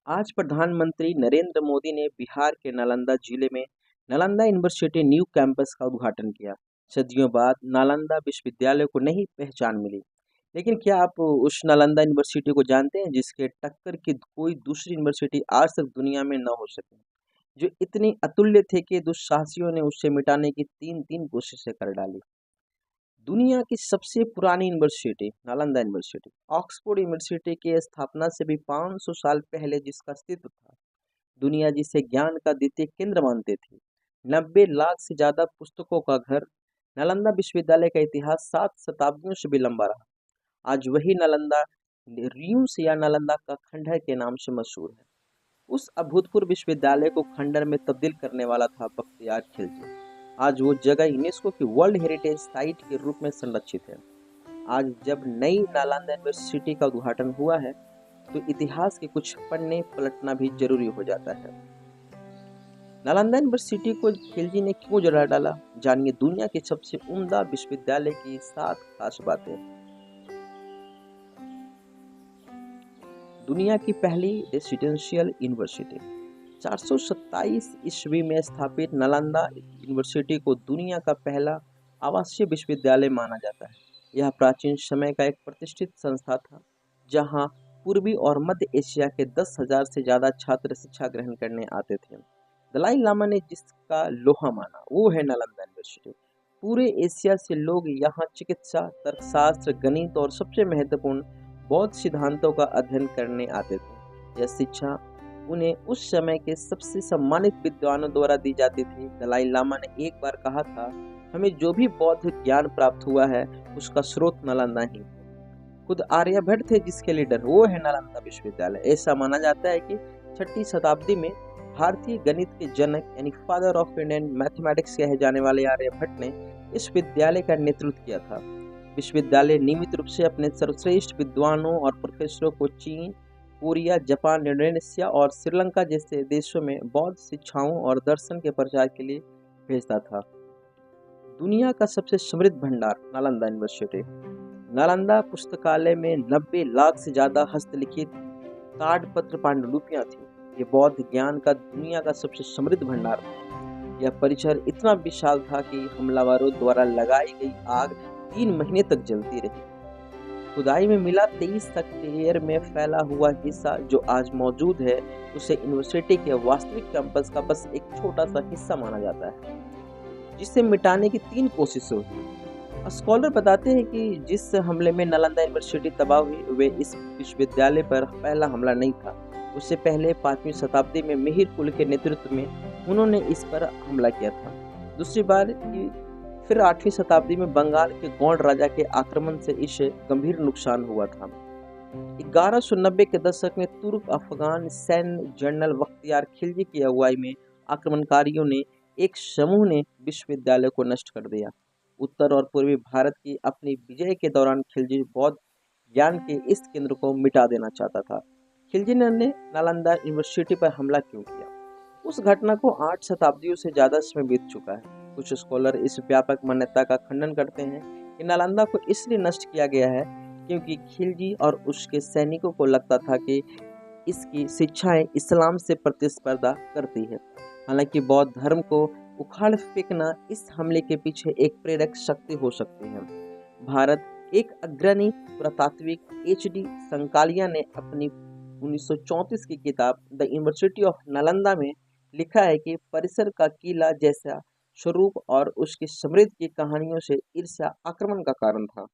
आज प्रधानमंत्री नरेंद्र मोदी ने बिहार के नालंदा जिले में नालंदा यूनिवर्सिटी न्यू कैंपस का उद्घाटन किया। सदियों बाद नालंदा विश्वविद्यालय को नई पहचान मिली। लेकिन क्या आप उस नालंदा यूनिवर्सिटी को जानते हैं जिसके टक्कर की कोई दूसरी यूनिवर्सिटी आज तक दुनिया में न हो सके, जो इतनी अतुल्य थे कि दुस्साहसियों ने उसे मिटाने की तीन तीन कोशिशें कर डाली। दुनिया की सबसे पुरानी university Nalanda university Oxford university की स्थापना से भी 500 साल पहले जिसका अस्तित्व था, दुनिया जिसे ज्ञान का द्वितीय केंद्र मानते थे, 90 लाख से ज्यादा पुस्तकों का घर, नालंदा विश्वविद्यालय का इतिहास 7 शताब्दियों से भी लंबा रहा। आज वही नालंदा रियूस या नालंदा का खंडहर के नाम से मशहूर है। उस अभूतपूर्व विश्वविद्यालय को खंडहर में तब्दील करने वाला था बख्तियार खिलजी। आज वो जगह यूनेस्को की वर्ल्ड हेरिटेज साइट के रूप में संरक्षित है। आज जब नई नालंदा यूनिवर्सिटी का उद्घाटन हुआ है तो इतिहास के कुछ पन्ने पलटना भी जरूरी हो जाता है। नालंदा यूनिवर्सिटी को खिलजी ने क्यों जला डाला, जानिए दुनिया के सबसे उम्दा विश्वविद्यालय की 7 खास बातें। दुनिया की पहली रेसिडेंशियल यूनिवर्सिटी 427 ईस्वी में स्थापित नालंदा यूनिवर्सिटी को दुनिया का पहला आवासीय विश्वविद्यालय माना जाता है। यह प्राचीन समय का एक प्रतिष्ठित संस्था था जहां पूर्वी और मध्य एशिया के 10,000 से ज्यादा छात्र शिक्षा ग्रहण करने आते थे। दलाई लामा ने जिसका लोहा माना वो है नालंदा यूनिवर्सिटी। पूरे एशिया से लोग यहाँ चिकित्सा, तर्कशास्त्र, गणित और सबसे महत्वपूर्ण बौद्ध सिद्धांतों का अध्ययन करने आते थे। यह शिक्षा उन्हें उस समय के सबसे सम्मानित विद्वानों द्वारा दी जाती थी। दलाई लामा ने एक बार कहा था, हमें जो भी बौद्ध ज्ञान प्राप्त हुआ है उसका स्रोत नालंदा ही। खुद आर्यभट्ट थे जिसके लीडर वो है नालंदा विश्वविद्यालय। ऐसा माना जाता है कि 6ठी शताब्दी में भारतीय गणित के जनक यानी फादर ऑफ इंडियन मैथमेटिक्स कहे जाने वाले आर्यभट्ट ने इस विद्यालय का नेतृत्व किया था। विश्वविद्यालय नियमित रूप से अपने सर्वश्रेष्ठ विद्वानों और प्रोफेसरों को चीन, कोरिया, जापान, इंडोनेशिया और श्रीलंका जैसे देशों में बौद्ध शिक्षाओं और दर्शन के प्रचार के लिए भेजता था। दुनिया का सबसे समृद्ध भंडार नालंदा यूनिवर्सिटी। नालंदा पुस्तकालय में 90 लाख से ज्यादा हस्तलिखित ताड़पत्र पांडुलिपियां थी। ये बौद्ध ज्ञान का दुनिया का सबसे समृद्ध भंडार था। यह परिसर इतना विशाल था कि हमलावरों द्वारा लगाई गई आग 3 महीने तक जलती रही। खुदाई में मिला 23 हेक्टेयर में फैला हुआ हिस्सा जो आज मौजूद है, उसे यूनिवर्सिटी के वास्तविक कैंपस का बस एक छोटा सा हिस्सा माना जाता है, जिसे मिटाने की 3 कोशिशें हुई। स्कॉलर बताते हैं कि जिस हमले में नालंदा यूनिवर्सिटी तबाह हुई, वे इस विश्वविद्यालय पर पहला हमला नहीं था। उससे पहले 5वीं शताब्दी में मिहिर कुल के नेतृत्व में उन्होंने इस पर हमला किया था। दूसरी बार फिर 8वीं शताब्दी में बंगाल के गौड़ राजा के आक्रमण से इसे गंभीर नुकसान हुआ था। 1190 के दशक में तुर्क अफगान सैन्य जनरल बख्तियार खिलजी की अगुवाई में आक्रमणकारियों ने एक समूह ने विश्वविद्यालय को नष्ट कर दिया। उत्तर और पूर्वी भारत की अपनी विजय के दौरान खिलजी बौद्ध ज्ञान के इस केंद्र को मिटा देना चाहता था। खिलजी ने नालंदा यूनिवर्सिटी पर हमला क्यों किया? उस घटना को 8 शताब्दियों से ज्यादा समय बीत चुका है। कुछ स्कॉलर इस व्यापक मान्यता का खंडन करते हैं कि नालंदा को इसलिए नष्ट किया गया है क्योंकि खिलजी और उसके सैनिकों को लगता था कि इसकी शिक्षाएं इस्लाम से प्रतिस्पर्धा करती है। हालांकि बौद्ध धर्म को उखाड़ फेंकना इस हमले के पीछे एक प्रेरक शक्ति हो सकती है। भारत एक अग्रणी पुरातात्विक एच.डी. संकालिया ने अपनी 1934 की किताब द यूनिवर्सिटी ऑफ नालंदा में लिखा है कि परिसर का किला जैसा स्वरूप और उसकी समृद्धि की कहानियों से ईर्ष्या आक्रमण का कारण था।